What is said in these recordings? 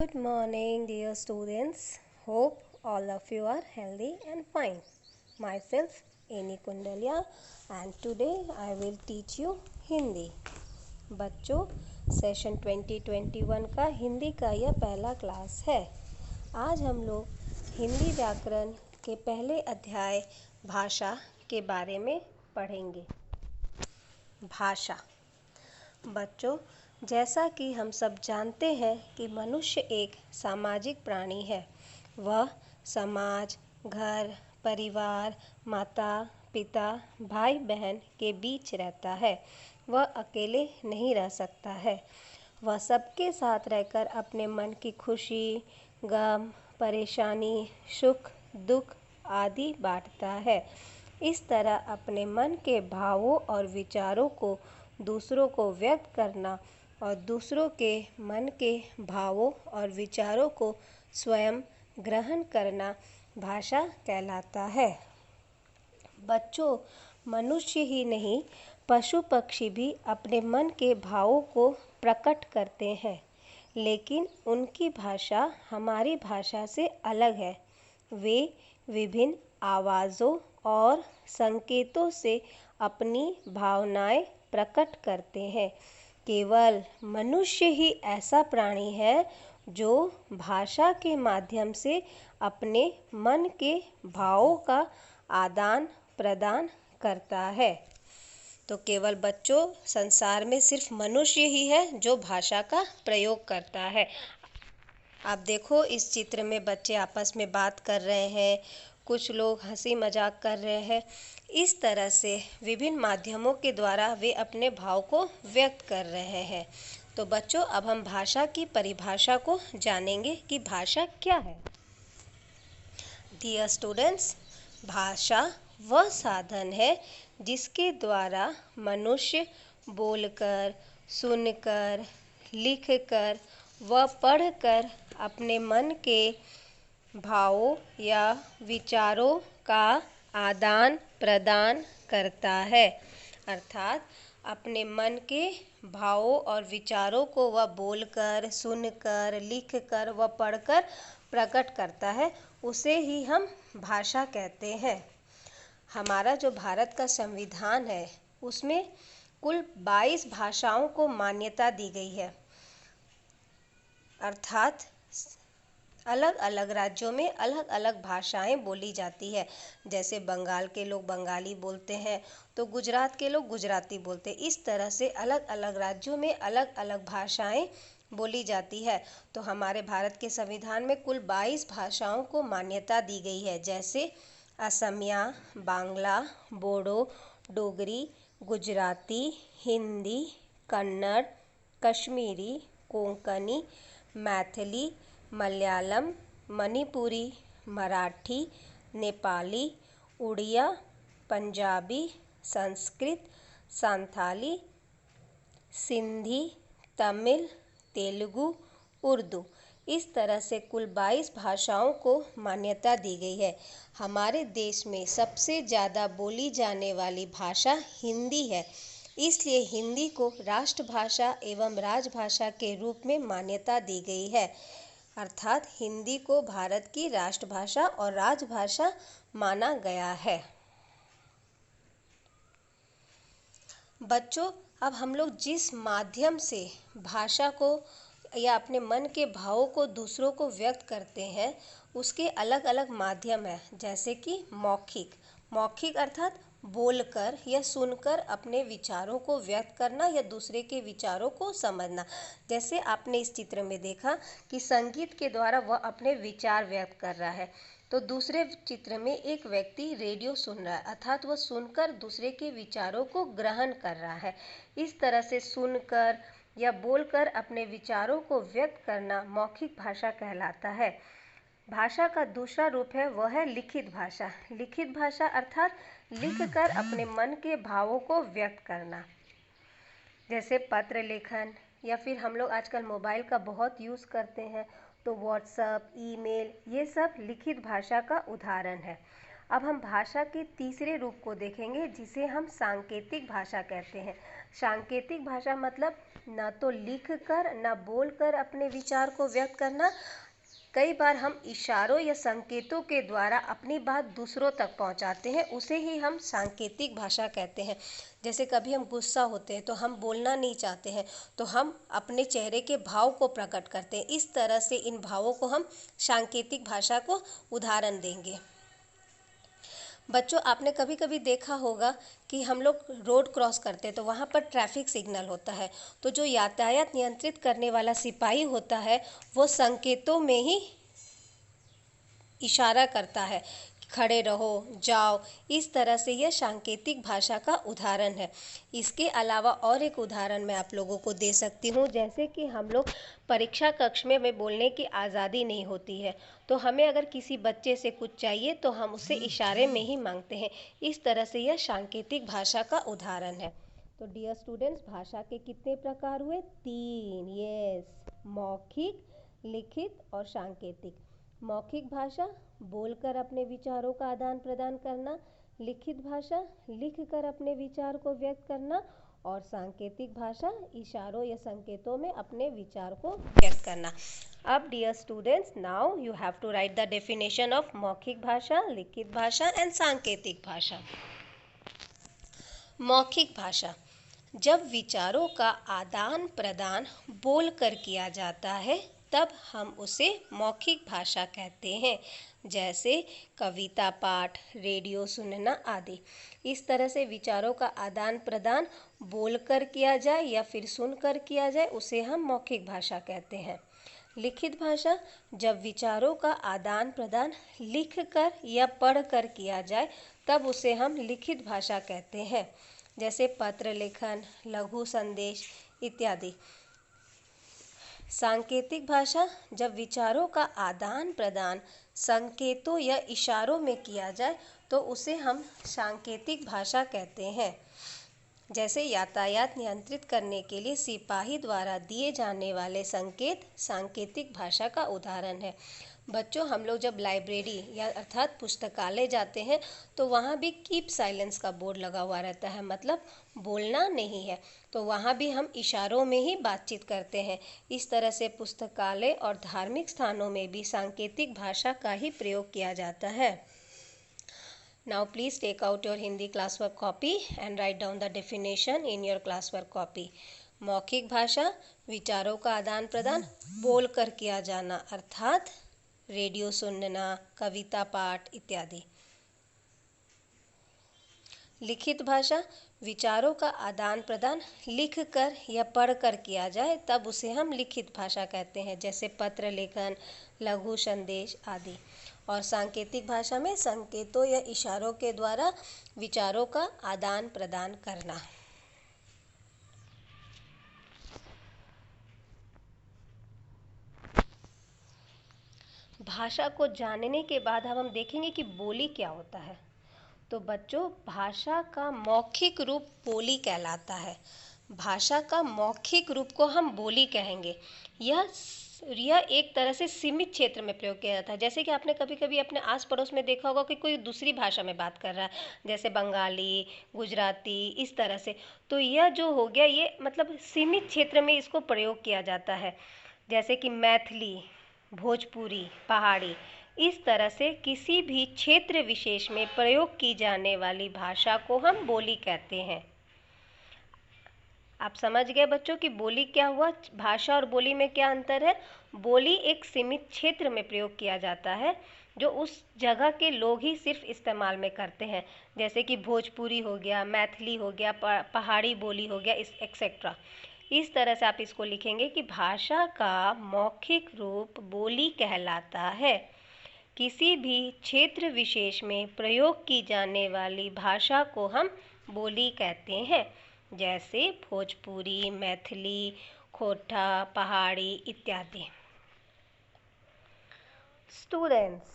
Good morning, dear students. Hope all of you are healthy and fine. Myself, Amy Kundalia, and today I will teach you Hindi. बच्चों, session 2021 का हिंदी का यह पहला class है. आज हम लोग हिंदी व्याकरण के पहले अध्याय भाषा के बारे में पढ़ेंगे. भाषा. बच्चों, जैसा कि हम सब जानते हैं कि मनुष्य एक सामाजिक प्राणी है. वह समाज, घर, परिवार, माता पिता, भाई बहन के बीच रहता है. वह अकेले नहीं रह सकता है. वह सबके साथ रहकर अपने मन की खुशी, गम, परेशानी, सुख, दुख आदि बांटता है. इस तरह अपने मन के भावों और विचारों को दूसरों को व्यक्त करना और दूसरों के मन के भावों और विचारों को स्वयं ग्रहण करना भाषा कहलाता है. बच्चों, मनुष्य ही नहीं, पशु पक्षी भी अपने मन के भावों को प्रकट करते हैं, लेकिन उनकी भाषा हमारी भाषा से अलग है. वे विभिन्न आवाज़ों और संकेतों से अपनी भावनाएं प्रकट करते हैं. केवल मनुष्य ही ऐसा प्राणी है जो भाषा के माध्यम से अपने मन के भावों का आदान प्रदान करता है. तो केवल बच्चों, संसार में सिर्फ मनुष्य ही है जो भाषा का प्रयोग करता है. आप देखो, इस चित्र में बच्चे आपस में बात कर रहे हैं, कुछ लोग हंसी मजाक कर रहे हैं. इस तरह से विभिन्न माध्यमों के द्वारा वे अपने भाव को व्यक्त कर रहे हैं. तो बच्चों, अब हम भाषा की परिभाषा को जानेंगे कि भाषा क्या है. डियर स्टूडेंट्स, भाषा वह साधन है जिसके द्वारा मनुष्य बोलकर, सुनकर, लिखकर व पढ़कर अपने मन के भावों या विचारों का आदान प्रदान करता है. अर्थात अपने मन के भावों और विचारों को वह बोलकर, सुनकर, लिखकर व पढ़कर प्रकट करता है. उसे ही हम भाषा कहते हैं. हमारा जो भारत का संविधान है, उसमें कुल 22 भाषाओं को मान्यता दी गई है. अर्थात अलग अलग राज्यों में अलग अलग भाषाएं बोली जाती है. जैसे बंगाल के लोग बंगाली बोलते हैं, तो गुजरात के लोग गुजराती बोलते हैं. इस तरह से अलग अलग राज्यों में अलग अलग भाषाएं बोली जाती है. तो हमारे भारत के संविधान में कुल 22 भाषाओं को मान्यता दी गई है. जैसे असमिया, बांग्ला, बोडो, डोगरी, गुजराती, हिंदी, कन्नड़, कश्मीरी, कोंकणी, मैथिली, मलयालम, मणिपुरी, मराठी, नेपाली, उड़िया, पंजाबी, संस्कृत, संथाली, सिंधी, तमिल, तेलुगु, उर्दू. इस तरह से कुल 22 भाषाओं को मान्यता दी गई है. हमारे देश में सबसे ज़्यादा बोली जाने वाली भाषा हिंदी है. इसलिए हिंदी को राष्ट्रभाषा एवं राजभाषा के रूप में मान्यता दी गई है. अर्थात हिंदी को भारत की राष्ट्रभाषा और राजभाषा माना गया है. बच्चों, अब हम लोग जिस माध्यम से भाषा को या अपने मन के भावों को दूसरों को व्यक्त करते हैं, उसके अलग अलग माध्यम हैं. जैसे कि मौखिक अर्थात बोलकर या सुनकर अपने विचारों को व्यक्त करना या दूसरे के विचारों को समझना. जैसे आपने इस चित्र में देखा कि संगीत के द्वारा वह अपने विचार व्यक्त कर रहा है, तो दूसरे चित्र में एक व्यक्ति रेडियो सुन रहा है, अर्थात वह सुनकर दूसरे के विचारों को ग्रहण कर रहा है. इस तरह से सुनकर या बोलकर अपने विचारों को व्यक्त करना मौखिक भाषा कहलाता है. भाषा का दूसरा रूप है, वह है लिखित भाषा. लिखित भाषा अर्थात लिखकर अपने मन के भावों को व्यक्त करना. जैसे पत्र लेखन, या फिर हम लोग आजकल मोबाइल का बहुत यूज़ करते हैं, तो व्हाट्सएप, ईमेल, ये सब लिखित भाषा का उदाहरण है. अब हम भाषा के तीसरे रूप को देखेंगे जिसे हम सांकेतिक भाषा कहते हैं। सांकेतिक भाषा मतलब न तो लिख कर न बोल कर अपने विचार को व्यक्त करना, कई बार हम इशारों या संकेतों के द्वारा अपनी बात दूसरों तक पहुंचाते हैं, उसे ही हम सांकेतिक भाषा कहते हैं। जैसे कभी हम गुस्सा होते हैं तो हम बोलना नहीं चाहते हैं तो हम अपने चेहरे के भाव को प्रकट करते हैं। इस तरह से इन भावों को हम सांकेतिक भाषा को उदाहरण देंगे। बच्चों, आपने कभी कभी देखा होगा कि हम लोग रोड क्रॉस करते हैं तो वहाँ पर ट्रैफिक सिग्नल होता है, तो जो यातायात नियंत्रित करने वाला सिपाही होता है वो संकेतों में ही इशारा करता है, खड़े रहो, जाओ। इस तरह से यह सांकेतिक भाषा का उदाहरण है। इसके अलावा और एक उदाहरण मैं आप लोगों को दे सकती हूँ, जैसे कि हम लोग परीक्षा कक्ष में बोलने की आज़ादी नहीं होती है, तो हमें अगर किसी बच्चे से कुछ चाहिए तो हम उससे इशारे में ही मांगते हैं। इस तरह से यह सांकेतिक भाषा का उदाहरण है। तो डियर स्टूडेंट्स, भाषा के कितने प्रकार हुए? 3। यस, मौखिक, लिखित और सांकेतिक। मौखिक भाषा बोलकर अपने विचारों का आदान प्रदान करना, लिखित भाषा लिखकर अपने विचार को व्यक्त करना और सांकेतिक भाषा इशारों या संकेतों में अपने विचार को व्यक्त करना। अब dear students, now you have to write the definition of मौखिक भाषा, लिखित भाषा एंड सांकेतिक भाषा। मौखिक भाषा, जब विचारों का आदान प्रदान बोलकर किया जाता है तब हम उसे मौखिक भाषा कहते हैं, जैसे कविता पाठ, रेडियो सुनना आदि। इस तरह से विचारों का आदान प्रदान बोलकर किया जाए या फिर सुनकर किया जाए उसे हम मौखिक भाषा कहते हैं। लिखित भाषा, जब विचारों का आदान प्रदान लिखकर या पढ़कर किया जाए तब उसे हम लिखित भाषा कहते हैं, जैसे पत्र लेखन, लघु संदेश इत्यादि। सांकेतिक भाषा, जब विचारों का आदान प्रदान संकेतों या इशारों में किया जाए तो उसे हम सांकेतिक भाषा कहते हैं, जैसे यातायात नियंत्रित करने के लिए सिपाही द्वारा दिए जाने वाले संकेत सांकेतिक भाषा का उदाहरण है। बच्चों, हम लोग जब लाइब्रेरी या अर्थात पुस्तकालय जाते हैं तो वहाँ भी कीप साइलेंस का बोर्ड लगा हुआ रहता है, मतलब बोलना नहीं है, तो वहाँ भी हम इशारों में ही बातचीत करते हैं। इस तरह से पुस्तकालय और धार्मिक स्थानों में भी सांकेतिक भाषा का ही प्रयोग किया जाता है। Now please take out your Hindi classwork copy and write down the definition in your classwork copy. मौखिक भाषा, विचारों का आदान प्रदान बोलकर किया जाना, अर्थात रेडियो सुनना, कविता पाठ इत्यादि। लिखित भाषा, विचारों का आदान प्रदान लिखकर या पढ़कर किया जाए तब उसे हम लिखित भाषा कहते हैं, जैसे पत्र लेखन, लघु संदेश आदि। और सांकेतिक भाषा में संकेतों या इशारों के द्वारा विचारों का आदान प्रदान करना। भाषा को जानने के बाद अब हम देखेंगे कि बोली क्या होता है। तो बच्चों, भाषा का मौखिक रूप बोली कहलाता है। भाषा का मौखिक रूप को हम बोली कहेंगे। यह एक तरह से सीमित क्षेत्र में प्रयोग किया जाता है। जैसे कि आपने कभी कभी अपने आस पड़ोस में देखा होगा कि कोई दूसरी भाषा में बात कर रहा है, जैसे बंगाली, गुजराती, इस तरह से। तो यह जो हो गया, ये मतलब सीमित क्षेत्र में इसको प्रयोग किया जाता है, जैसे कि मैथिली, भोजपुरी, पहाड़ी। इस तरह से किसी भी क्षेत्र विशेष में प्रयोग की जाने वाली भाषा को हम बोली कहते हैं। आप समझ गए बच्चों कि बोली क्या हुआ, भाषा और बोली में क्या अंतर है। बोली एक सीमित क्षेत्र में प्रयोग किया जाता है जो उस जगह के लोग ही सिर्फ इस्तेमाल में करते हैं, जैसे कि भोजपुरी हो गया, मैथिली हो गया, पहाड़ी बोली हो गया, एक्सेट्रा। इस तरह से आप इसको लिखेंगे कि भाषा का मौखिक रूप बोली कहलाता है। किसी भी क्षेत्र विशेष में प्रयोग की जाने वाली भाषा को हम बोली कहते हैं, जैसे भोजपुरी, मैथिली, खोटा, पहाड़ी इत्यादि। स्टूडेंट्स,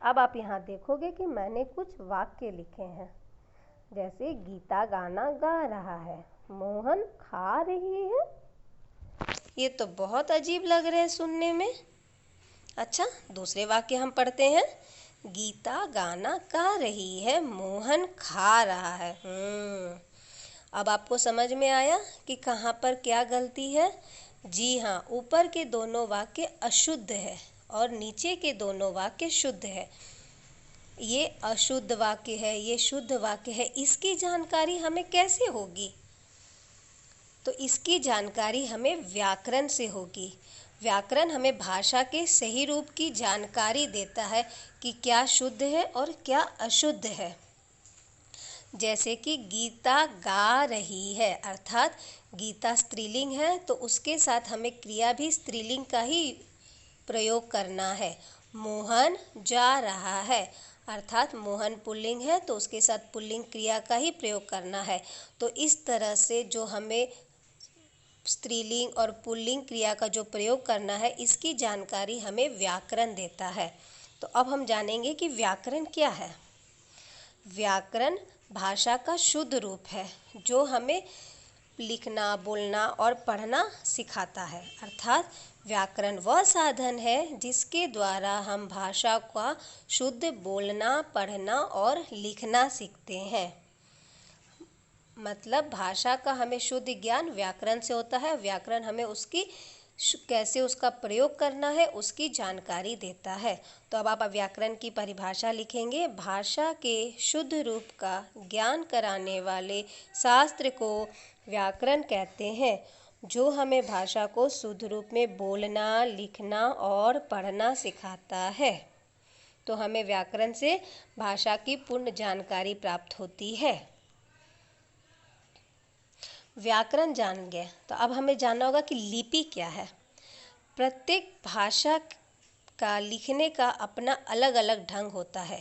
अब आप यहाँ देखोगे कि मैंने कुछ वाक्य लिखे हैं, जैसे गीता गाना गा रहा है, मोहन खा रही है। ये तो बहुत अजीब लग रहे हैं सुनने में। अच्छा, दूसरे वाक्य हम पढ़ते हैं। गीता गाना गा रही है, मोहन खा रहा है। अब आपको समझ में आया कि कहाँ पर क्या गलती है। जी हाँ, ऊपर के दोनों वाक्य अशुद्ध है और नीचे के दोनों वाक्य शुद्ध है। ये अशुद्ध वाक्य है, ये शुद्ध वाक्य है, इसकी जानकारी हमें कैसे होगी? तो इसकी जानकारी हमें व्याकरण से होगी। व्याकरण हमें भाषा के सही रूप की जानकारी देता है कि क्या शुद्ध है और क्या अशुद्ध है। जैसे कि गीता गा रही है, अर्थात गीता स्त्रीलिंग है तो उसके साथ हमें क्रिया भी स्त्रीलिंग का ही प्रयोग करना है। मोहन जा रहा है, अर्थात मोहन पुल्लिंग है तो उसके साथ पुल्लिंग क्रिया का ही प्रयोग करना है। तो इस तरह से जो हमें स्त्रीलिंग और पुल्लिंग क्रिया का जो प्रयोग करना है, इसकी जानकारी हमें व्याकरण देता है। तो अब हम जानेंगे कि व्याकरण क्या है। व्याकरण भाषा का शुद्ध रूप है जो हमें लिखना, बोलना और पढ़ना सिखाता है। अर्थात व्याकरण वह साधन है जिसके द्वारा हम भाषा का शुद्ध बोलना, पढ़ना और लिखना सीखते हैं। मतलब भाषा का हमें शुद्ध ज्ञान व्याकरण से होता है। व्याकरण हमें उसकी कैसे उसका प्रयोग करना है उसकी जानकारी देता है। तो अब आप व्याकरण की परिभाषा लिखेंगे। भाषा के शुद्ध रूप का ज्ञान कराने वाले शास्त्र को व्याकरण कहते हैं, जो हमें भाषा को शुद्ध रूप में बोलना, लिखना और पढ़ना सिखाता है। तो हमें व्याकरण से भाषा की पूर्ण जानकारी प्राप्त होती है। व्याकरण जान गए तो अब हमें जानना होगा कि लिपि क्या है। प्रत्येक भाषा का लिखने का अपना अलग अलग ढंग होता है।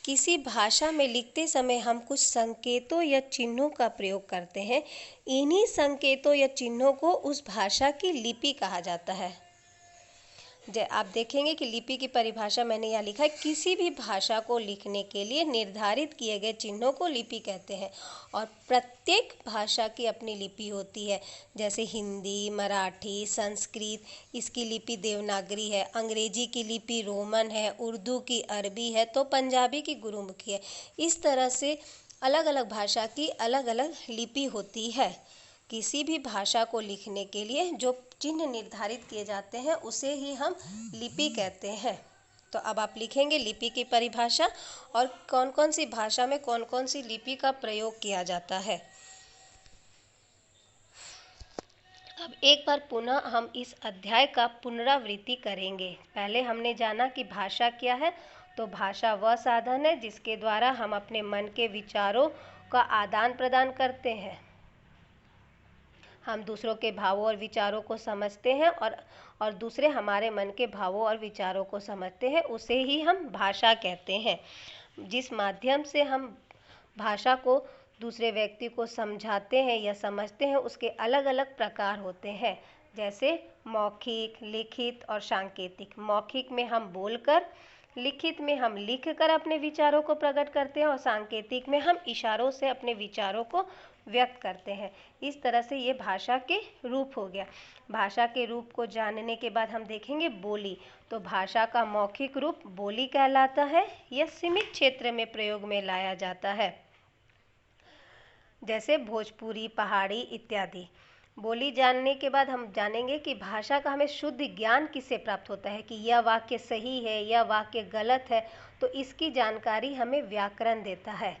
किसी भाषा में लिखते समय हम कुछ संकेतों या चिन्हों का प्रयोग करते हैं। इन्हीं संकेतों या चिन्हों को उस भाषा की लिपि कहा जाता है। आप देखेंगे कि लिपि की परिभाषा मैंने यहाँ लिखा है, किसी भी भाषा को लिखने के लिए निर्धारित किए गए चिन्हों को लिपि कहते हैं। और प्रत्येक भाषा की अपनी लिपि होती है। जैसे हिंदी, मराठी, संस्कृत, इसकी लिपि देवनागरी है, अंग्रेजी की लिपि रोमन है, उर्दू की अरबी है, तो पंजाबी की गुरुमुखी है। इस तरह से अलग अलग भाषा की अलग अलग लिपि होती है। किसी भी भाषा को लिखने के लिए जो चिन्ह निर्धारित किए जाते हैं उसे ही हम लिपि कहते हैं। तो अब आप लिखेंगे लिपि की परिभाषा और कौन कौन सी भाषा में कौन कौन सी लिपि का प्रयोग किया जाता है। अब एक बार पुनः हम इस अध्याय का पुनरावृत्ति करेंगे। पहले हमने जाना कि भाषा क्या है। तो भाषा वह साधन है जिसके द्वारा हम अपने मन के विचारों का आदान प्रदान करते हैं। हम दूसरों के भावों और विचारों को समझते हैं और दूसरे हमारे मन के भावों और विचारों को समझते हैं, उसे ही हम भाषा कहते हैं। जिस माध्यम से हम भाषा को दूसरे व्यक्ति को समझाते हैं या समझते हैं, उसके अलग अलग प्रकार होते हैं। जैसे मौखिक, लिखित और सांकेतिक। मौखिक में हम बोलकर, लिखित में हम लिखकर अपने विचारों को प्रकट करते हैं और सांकेतिक में हम इशारों से अपने विचारों को व्यक्त करते हैं। इस तरह से ये भाषा के रूप हो गया। भाषा के रूप को जानने के बाद हम देखेंगे बोली। तो भाषा का मौखिक रूप बोली कहलाता है। यह सीमित क्षेत्र में प्रयोग में लाया जाता है, जैसे भोजपुरी, पहाड़ी इत्यादि। बोली जानने के बाद हम जानेंगे कि भाषा का हमें शुद्ध ज्ञान किससे प्राप्त होता है, कि यह वाक्य सही है, यह वाक्य गलत है। तो इसकी जानकारी हमें व्याकरण देता है।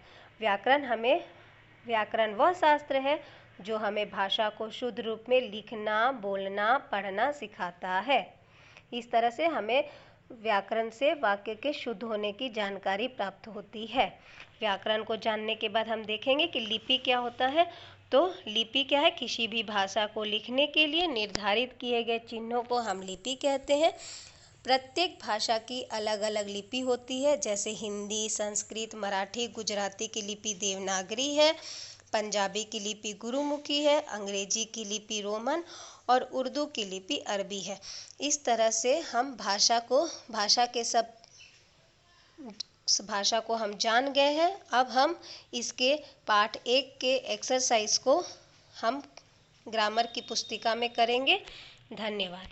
व्याकरण वह शास्त्र है जो हमें भाषा को शुद्ध रूप में लिखना, बोलना, पढ़ना सिखाता है। इस तरह से हमें व्याकरण से वाक्य के शुद्ध होने की जानकारी प्राप्त होती है। व्याकरण को जानने के बाद हम देखेंगे कि लिपि क्या होता है। तो लिपि क्या है? किसी भी भाषा को लिखने के लिए निर्धारित किए गए चिन्हों को हम लिपि कहते हैं। प्रत्येक भाषा की अलग अलग लिपि होती है। जैसे हिंदी, संस्कृत, मराठी, गुजराती की लिपि देवनागरी है, पंजाबी की लिपि गुरुमुखी है, अंग्रेजी की लिपि रोमन और उर्दू की लिपि अरबी है। इस तरह से हम भाषा को हम जान गए हैं। अब हम इसके पाठ 1 के एक्सरसाइज को हम ग्रामर की पुस्तिका में करेंगे। धन्यवाद।